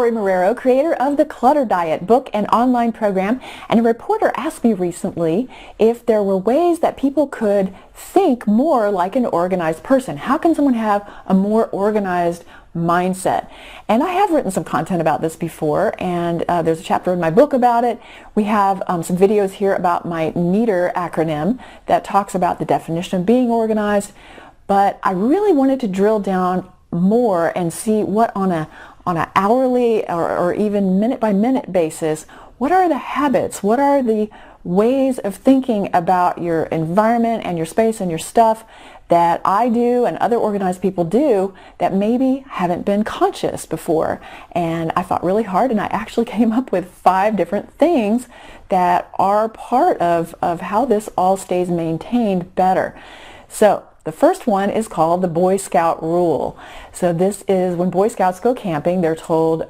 Lorie Marrero, creator of the Clutter Diet book and online program, and a reporter asked me recently if there were ways that people could think more like an organized person. How can someone have a more organized mindset? And I have written some content about this before, and there's a chapter in my book about it. We have some videos here about my NEATER acronym that talks about the definition of being organized, but I really wanted to drill down more and see what on an hourly or even minute by minute basis, what are the habits, what are the ways of thinking about your environment and your space and your stuff that I do and other organized people do that maybe haven't been conscious before. And I thought really hard, and I actually came up with 5 different things that are part of how this all stays maintained better. So the first one is called the Boy Scout rule. So this is when Boy Scouts go camping, they're told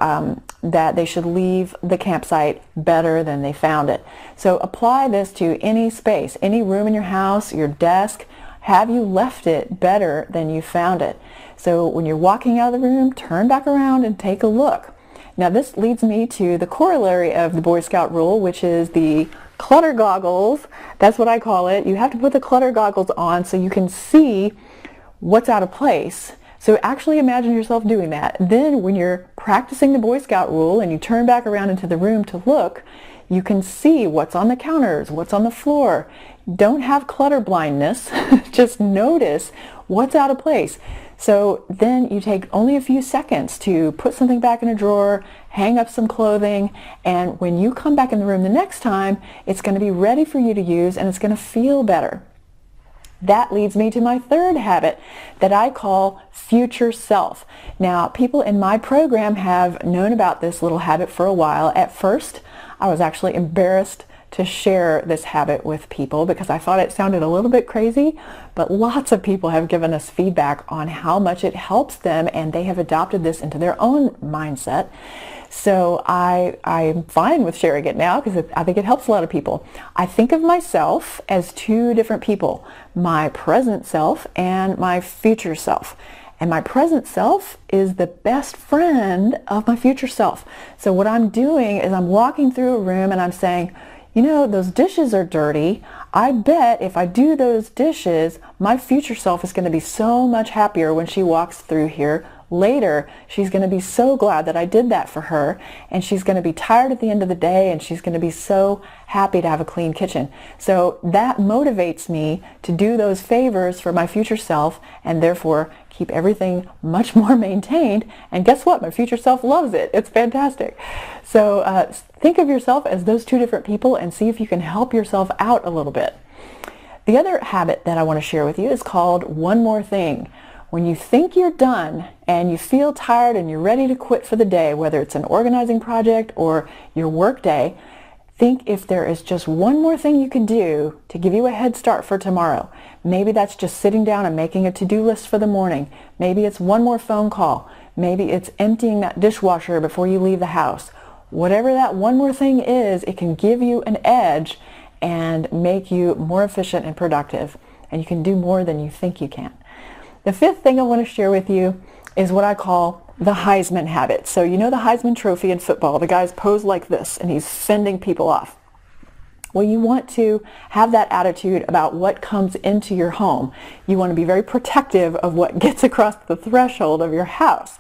that they should leave the campsite better than they found it. So apply this to any space, any room in your house, your desk. Have you left it better than you found it? So when you're walking out of the room, turn back around and take a look. Now this leads me to the corollary of the Boy Scout rule, which is the clutter goggles. That's what I call it. You have to put the clutter goggles on so you can see what's out of place. So actually imagine yourself doing that. Then when you're practicing the Boy Scout rule and you turn back around into the room to look, you can see what's on the counters, what's on the floor. Don't have clutter blindness. Just notice what's out of place. So then you take only a few seconds to put something back in a drawer, hang up some clothing, and when you come back in the room the next time, it's going to be ready for you to use and it's going to feel better. That leads me to my third habit that I call future self. Now, people in my program have known about this little habit for a while. At first, I was actually embarrassed to share this habit with people because I thought it sounded a little bit crazy, but lots of people have given us feedback on how much it helps them, and they have adopted this into their own mindset. So I'm fine with sharing it now because I think it helps a lot of people. I think of myself as 2 different people, my present self and my future self. And my present self is the best friend of my future self. So what I'm doing is I'm walking through a room and I'm saying, you know, those dishes are dirty. I bet if I do those dishes, my future self is going to be so much happier when she walks through here later. She's going to be so glad that I did that for her, and she's going to be tired at the end of the day, and she's going to be so happy to have a clean kitchen. So that motivates me to do those favors for my future self, and therefore keep everything much more maintained. And guess what? My future self loves it. It's fantastic. So think of yourself as those 2 different people and see if you can help yourself out a little bit. The other habit that I want to share with you is called one more thing. When you think you're done and you feel tired and you're ready to quit for the day, whether it's an organizing project or your work day, think if there is just one more thing you can do to give you a head start for tomorrow. Maybe that's just sitting down and making a to-do list for the morning. Maybe it's one more phone call. Maybe it's emptying that dishwasher before you leave the house. Whatever that one more thing is, it can give you an edge and make you more efficient and productive. And you can do more than you think you can. The 5th thing I want to share with you is what I call the Heisman habit. So you know the Heisman Trophy in football, the guy's posed like this and he's fending people off. Well, you want to have that attitude about what comes into your home. You want to be very protective of what gets across the threshold of your house.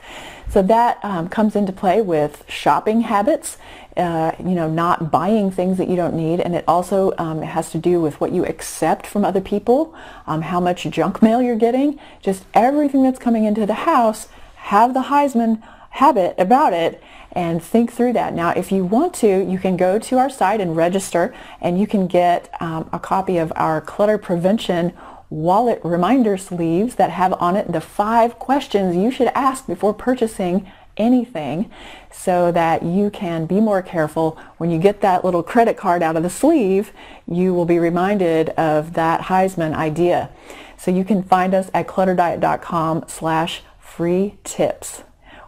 So that comes into play with shopping habits, not buying things that you don't need. And it also has to do with what you accept from other people, how much junk mail you're getting, just everything that's coming into the house. Have the Heisman habit about it and think through that. Now, if you want to, you can go to our site and register, and you can get a copy of our clutter prevention wallet reminder sleeves that have on it the 5 questions you should ask before purchasing anything, so that you can be more careful. When you get that little credit card out of the sleeve, you will be reminded of that Heisman idea. So you can find us at clutterdiet.com/free tips.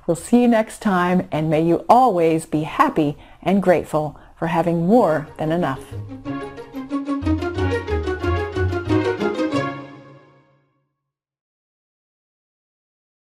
We'll see you next time, and may you always be happy and grateful for having more than enough.